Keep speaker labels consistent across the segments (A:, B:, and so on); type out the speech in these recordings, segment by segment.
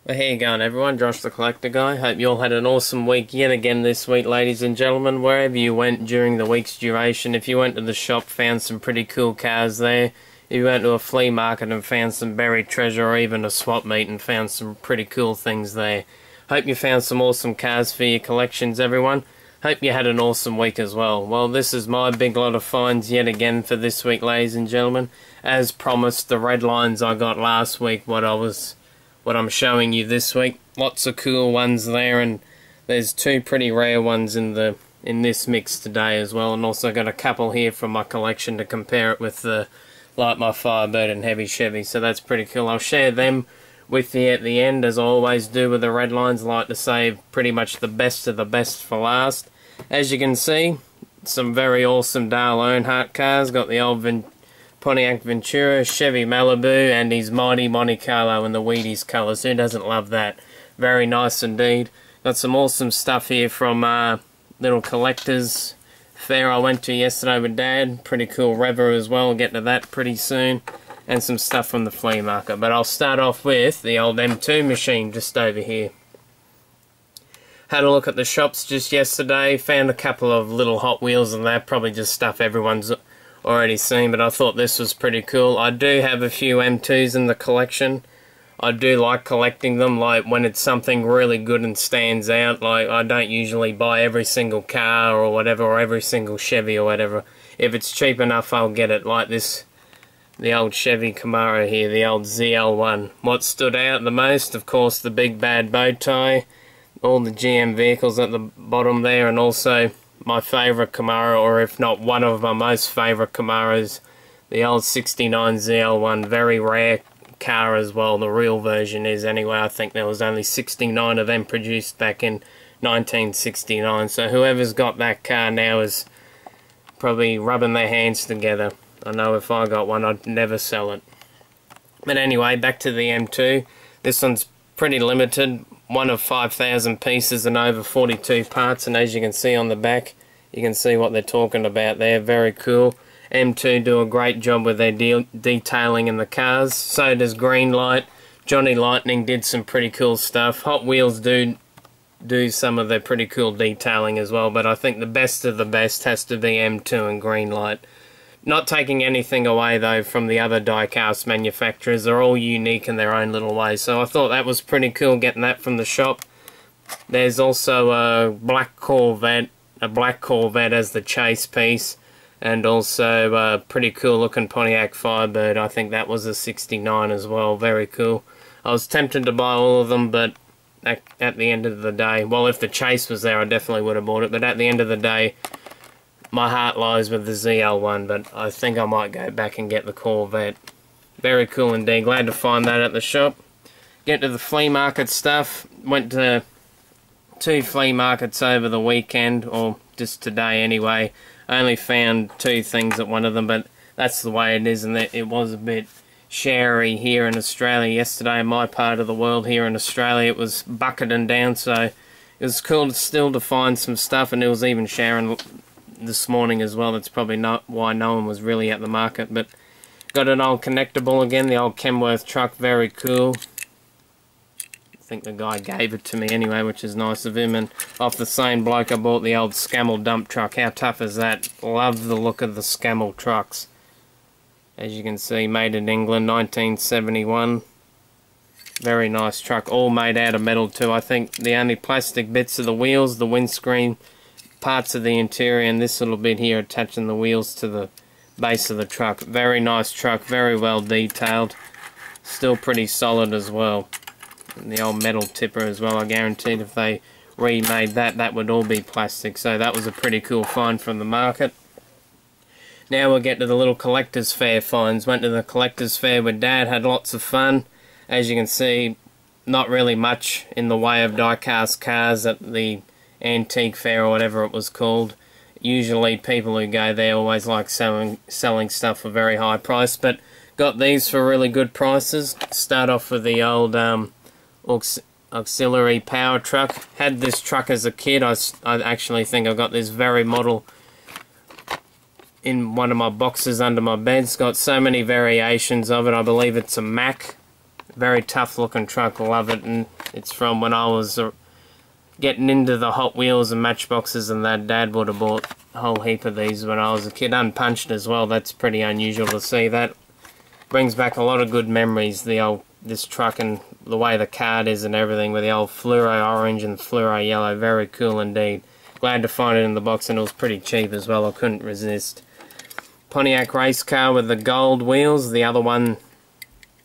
A: Well, how you going, everyone? Josh the Collector Guy. Hope you all had an awesome week yet again this week, ladies and gentlemen. Wherever you went during the week's duration, if you went to the shop, found some pretty cool cars there. If you went to a flea market and found some buried treasure, or even a swap meet and found some pretty cool things there. Hope you found some awesome cars for your collections, everyone. Hope you had an awesome week as well. Well, this is my big lot of finds yet again for this week, ladies and gentlemen. As promised, the Redlines I got last week, what I'm showing you this week. Lots of cool ones there, and there's two pretty rare ones in this mix today as well, and also got a couple here from my collection to compare it with like my Firebird and Heavy Chevy, so that's pretty cool. I'll share them with you at the end, as I always do with the Redlines. I like to save pretty much the best of the best for last. As you can see, some very awesome Dale Earnhardt cars. Got the old Pontiac Ventura, Chevy Malibu, and his mighty Monte Carlo in the Wheaties colours. Who doesn't love that? Very nice indeed. Got some awesome stuff here from little collectors fair I went to yesterday with Dad. Pretty cool Rever as well. We'll get to that pretty soon. And some stuff from the flea market. But I'll start off with the old M2 machine just over here. Had a look at the shops just yesterday. Found a couple of little Hot Wheels and that. Probably just stuff everyone's already seen, but I thought this was pretty cool. I do have a few M2s in the collection. I do like collecting them, like when it's something really good and stands out. Like, I don't usually buy every single car or whatever, or every single Chevy or whatever. If it's cheap enough, I'll get it. Like this, the old Chevy Camaro here, the old ZL1. What stood out the most, of course, the big bad bow tie, all the GM vehicles at the bottom there, and also my favourite Camaro, or if not one of my most favourite Camaros, the old 69 ZL1. Very rare car as well, the real version is anyway. I think there was only 69 of them produced back in 1969, so whoever's got that car now is probably rubbing their hands together. I know if I got one, I'd never sell it. But anyway, back to the M2. This one's pretty limited. One of 5,000 pieces and over 42 parts, and as you can see on the back, you can see what they're talking about there. Very cool. M2 do a great job with their detailing in the cars. So does Greenlight. Johnny Lightning did some pretty cool stuff. Hot Wheels do some of their pretty cool detailing as well, but I think the best of the best has to be M2 and Greenlight. Not taking anything away, though, from the other die-cast manufacturers. They're all unique in their own little way. So I thought that was pretty cool getting that from the shop. There's also a black Corvette as the chase piece. And also a pretty cool looking Pontiac Firebird. I think that was a 69 as well. Very cool. I was tempted to buy all of them, but at the end of the day, well, if the chase was there, I definitely would have bought it. But at the end of the day, my heart lies with the ZL1, but I think I might go back and get the Corvette. Very cool indeed. Glad to find that at the shop. Get to the flea market stuff. Went to 2 flea markets over the weekend, or just today anyway. I only found 2 things at one of them, but that's the way it is, and it was a bit showery here in Australia yesterday. In my part of the world here in Australia, it was bucketing down, so it was cool still to find some stuff, and it was even showering this morning as well. That's probably not why no one was really at the market. But got an old connectable again, the old Kenworth truck. Very cool. I think the guy gave it to me anyway, which is nice of him. And off the same bloke, I bought the old Scammell dump truck. How tough is that? Love the look of the Scammell trucks. As you can see, made in England, 1971. Very nice truck, all made out of metal too. I think the only plastic bits are the wheels, the windscreen, parts of the interior, and this little bit here attaching the wheels to the base of the truck. Very nice truck, very well detailed. Still pretty solid as well. And the old metal tipper as well. I guaranteed if they remade that, that would all be plastic. So that was a pretty cool find from the market. Now we'll get to the little collector's fair finds. Went to the collector's fair with Dad, had lots of fun. As you can see, not really much in the way of die-cast cars at the antique fair or whatever it was called. Usually people who go there always like selling stuff for very high price, but got these for really good prices. Start off with the old auxiliary power truck. Had this truck as a kid. I actually think I got this very model in one of my boxes under my bed. It's got so many variations of it. I believe it's a Mack. Very tough looking truck, love it. And It's from when I was getting into the Hot Wheels and Matchboxes, and that. Dad would have bought a whole heap of these when I was a kid, unpunched as well. That's pretty unusual to see. That brings back a lot of good memories, this truck and the way the card is and everything, with the old fluoro orange and fluoro yellow. Very cool indeed. Glad to find it in the box, and it was pretty cheap as well. I couldn't resist. Pontiac race car with the gold wheels. The other one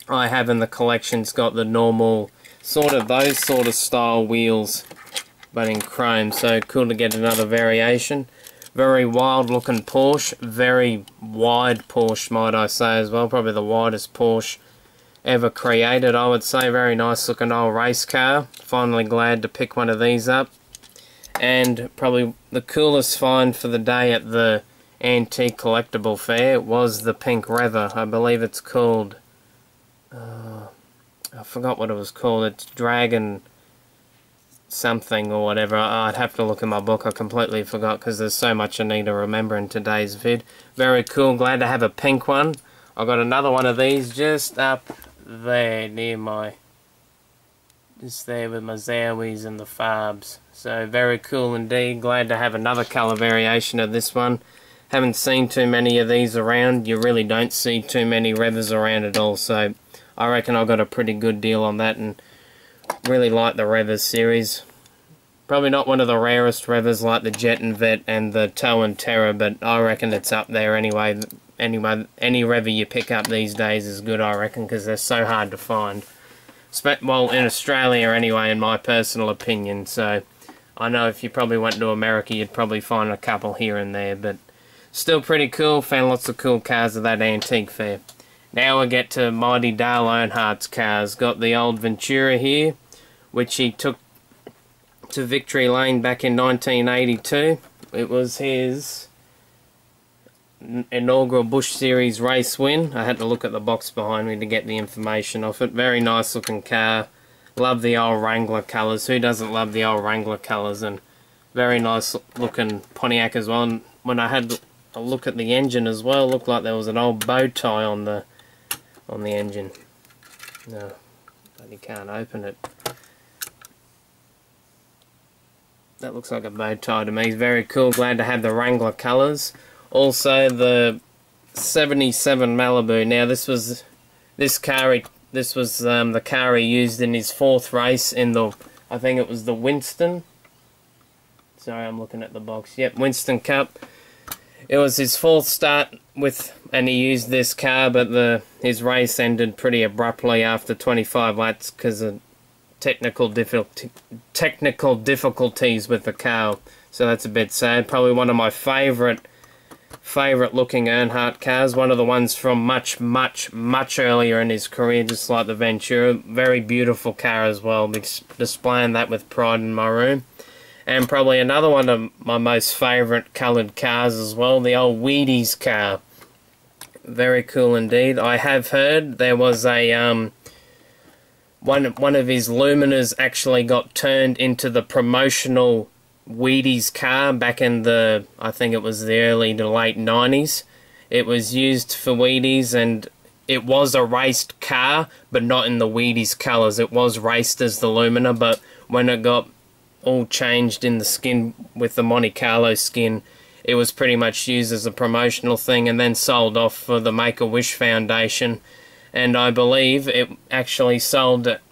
A: I have in the collection's got the normal, those sort of style wheels, but in chrome. So cool to get another variation. Very wild looking Porsche. Very wide Porsche, might I say as well. Probably the widest Porsche ever created, I would say. Very nice looking old race car. Finally glad to pick one of these up. And probably the coolest find for the day at the antique collectible fair was the pink Rever. I believe it's called, I forgot what it was called. It's Dragon something or whatever. I'd have to look in my book. I completely forgot because there's so much I need to remember in today's vid. Very cool. Glad to have a pink one. I got another one of these just up there near my, just there with my Zowies and the Farbs. So very cool indeed. Glad to have another colour variation of this one. Haven't seen too many of these around. You really don't see too many Revers around at all. So I reckon I got a pretty good deal on that, and really like the Revers series. Probably not one of the rarest Revers like the Jet and Vet and the Tow and Terror, but I reckon it's up there anyway. Anyway, any Rever you pick up these days is good, I reckon, because they're so hard to find. Well, in Australia anyway, in my personal opinion. So I know if you probably went to America, you'd probably find a couple here and there, but still pretty cool. Found lots of cool cars at that antique fair. Now we get to mighty Dale Earnhardt's cars. Got the old Ventura here, which he took to Victory Lane back in 1982. It was his inaugural Bush Series race win. I had to look at the box behind me to get the information off it. Very nice looking car. Love the old Wrangler colours. Who doesn't love the old Wrangler colours? And very nice looking Pontiac as well. And when I had a look at the engine as well, looked like there was an old bow tie on the engine. No, but you can't open it. That looks like a bow tie to me. Very cool. Glad to have the Wrangler colours. Also the 77 Malibu. Now this was the car he used in his 4th race in the, I think it was the Winston. Sorry, I'm looking at the box. Yep, Winston Cup. It was his 4th start and he used this car, but his race ended pretty abruptly after 25 laps because of technical difficulties with the car. So that's a bit sad. Probably one of my favourite looking Earnhardt cars. One of the ones from much earlier in his career, just like the Ventura. Very beautiful car as well. Displaying that with pride in my room. And probably another one of my most favourite coloured cars as well, the old Wheaties car. Very cool indeed. I have heard there was a one of his Luminas actually got turned into the promotional Wheaties car back in the, I think it was the early to late 90s. It was used for Wheaties, and it was a raced car, but not in the Wheaties colours. It was raced as the Lumina, but when it got all changed in the skin with the Monte Carlo skin, it was pretty much used as a promotional thing and then sold off for the Make-A-Wish Foundation. And I believe it actually sold at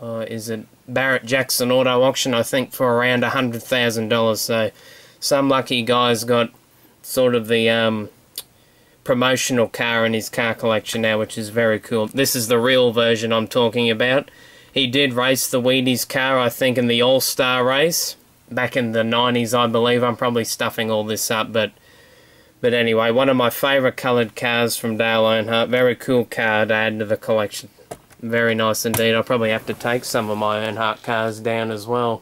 A: is it Barrett Jackson Auto Auction, I think, for around $100,000. So some lucky guy's got sort of the promotional car in his car collection now, which is very cool. This is the real version I'm talking about. He did race the Wheaties car, I think, in the All-Star race back in the 90s, I believe. I'm probably stuffing all this up, but anyway, one of my favourite coloured cars from Dale Earnhardt. Very cool car to add to the collection. Very nice indeed. I'll probably have to take some of my Earnhardt cars down as well,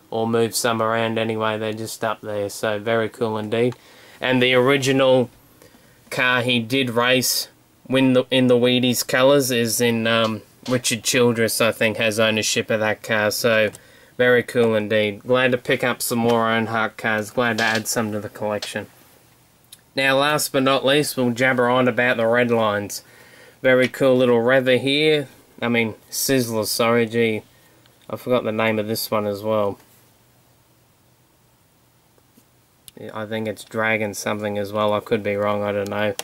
A: or move some around anyway. They're just up there, so very cool indeed. And the original car he did race in the Wheaties colours is in Richard Childress, I think, has ownership of that car, so very cool indeed. Glad to pick up some more Earnhardt cars. Glad to add some to the collection. Now, last but not least, we'll jabber on about the Redlines. Very cool little Rever here. Sizzlers, sorry, gee. I forgot the name of this one as well. I think it's Dragon something as well. I could be wrong, I don't know.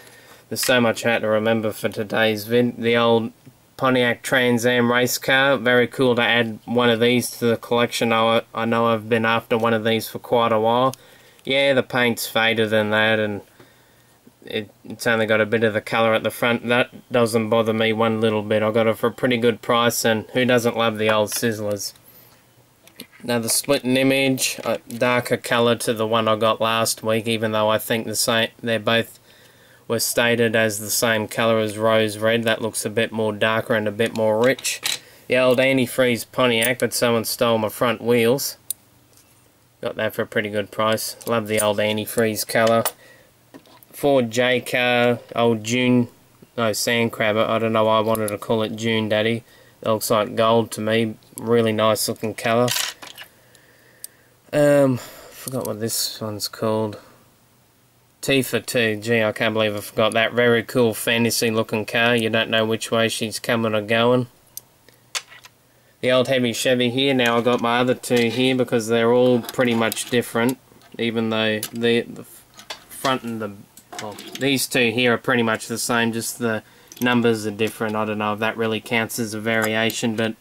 A: There's so much I had to remember for today's vid. The old Pontiac Trans Am race car. Very cool to add one of these to the collection. I know I've been after one of these for quite a while. Yeah, the paint's faded and that, and it's only got a bit of the colour at the front. That doesn't bother me one little bit. I got it for a pretty good price, and who doesn't love the old Sizzlers? Now the splitting image, darker colour to the one I got last week, even though I think the same. They both were stated as the same colour as Rose Red. That looks a bit more darker and a bit more rich. The old antifreeze Pontiac, but someone stole my front wheels. Got that for a pretty good price. Love the old antifreeze colour. Ford J car, old June, no, Sandcrabber. I don't know why I wanted to call it June Daddy. It looks like gold to me. Really nice looking colour. Forgot what this one's called. T for 2. Gee, I can't believe I forgot that. Very cool fantasy looking car. You don't know which way she's coming or going. The old heavy Chevy here. Now I got my other two here because they're all pretty much different. Even though the front and the... Well, these two here are pretty much the same. Just the numbers are different. I don't know if that really counts as a variation, but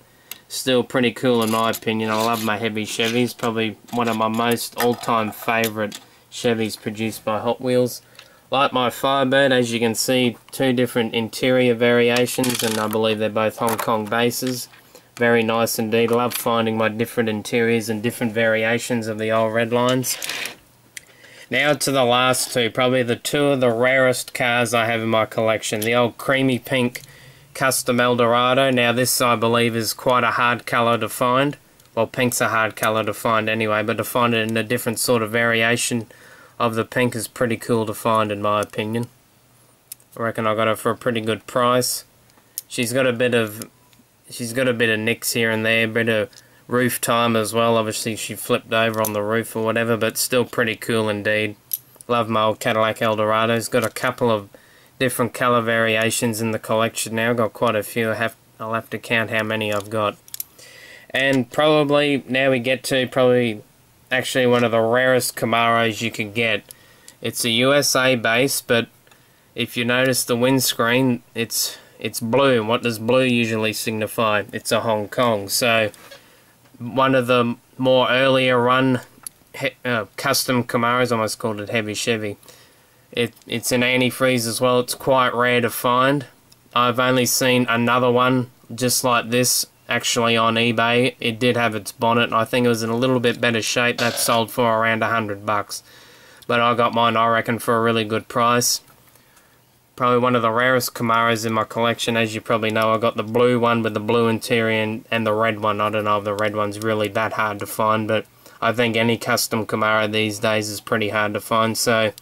A: still pretty cool in my opinion. I love my heavy Chevys. Probably one of my most all-time favourite Chevys produced by Hot Wheels. Like my Firebird, as you can see, two different interior variations, and I believe they're both Hong Kong bases. Very nice indeed. Love finding my different interiors and different variations of the old Redlines. Now to the last two, probably the two of the rarest cars I have in my collection. The old creamy pink Custom Eldorado. Now this, I believe, is quite a hard colour to find. Well, pink's a hard colour to find anyway, but to find it in a different sort of variation of the pink is pretty cool to find in my opinion. I reckon I got her for a pretty good price. She's got a bit of nicks here and there, a bit of roof time as well. Obviously she flipped over on the roof or whatever, but still pretty cool indeed. Love my old Cadillac Eldorado's. Got a couple of different colour variations in the collection now. Got quite a few. I'll have to count how many I've got. And probably now we get to probably actually one of the rarest Camaros you can get. It's a USA base, but if you notice the windscreen, it's blue. And what does blue usually signify? It's a Hong Kong. So one of the more earlier run custom Camaros, I almost called it heavy Chevy. It's an antifreeze as well. It's quite rare to find. I've only seen another one just like this actually on eBay. It did have its bonnet, and I think it was in a little bit better shape. That sold for around $100. But I got mine, I reckon, for a really good price. Probably one of the rarest Camaros in my collection. As you probably know, I got the blue one with the blue interior and the red one. I don't know if the red one's really that hard to find, but I think any custom Camaro these days is pretty hard to find. So,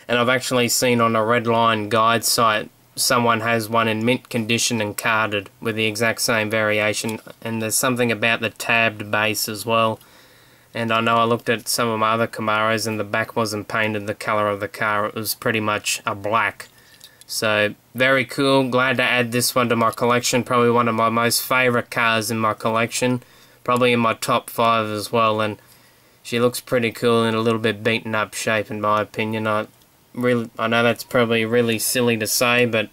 A: and I've actually seen on a Redline guide site, someone has one in mint condition and carded with the exact same variation, and there's something about the tabbed base as well. And I know I looked at some of my other Camaros and the back wasn't painted the colour of the car. It was pretty much a black. So, very cool. Glad to add this one to my collection. Probably one of my most favourite cars in my collection. Probably in my top 5 as well. And she looks pretty cool in a little bit beaten up shape in my opinion. I know that's probably really silly to say, but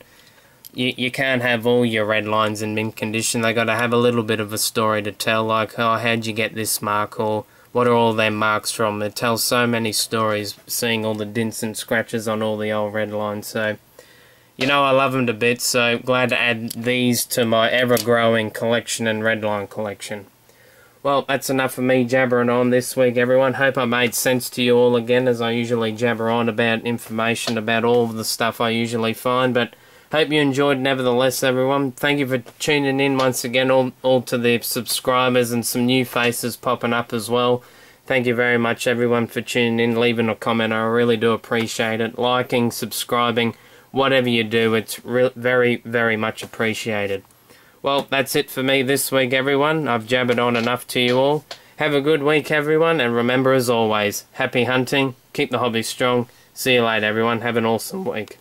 A: you can't have all your Redlines in mint condition. They got to have a little bit of a story to tell, like, oh, how'd you get this mark, or what are all their marks from? It tells so many stories, seeing all the dents and scratches on all the old Redlines. So, you know, I love them to bits, so glad to add these to my ever-growing collection and Redline collection. Well, that's enough of me jabbering on this week, everyone. Hope I made sense to you all again, as I usually jabber on about information about all of the stuff I usually find. But hope you enjoyed nevertheless, everyone. Thank you for tuning in once again, all to the subscribers and some new faces popping up as well. Thank you very much, everyone, for tuning in, leaving a comment. I really do appreciate it. Liking, subscribing, whatever you do, it's very, very much appreciated. Well, that's it for me this week, everyone. I've jabbered on enough to you all. Have a good week, everyone, and remember, as always, happy hunting, keep the hobby strong. See you later, everyone. Have an awesome week.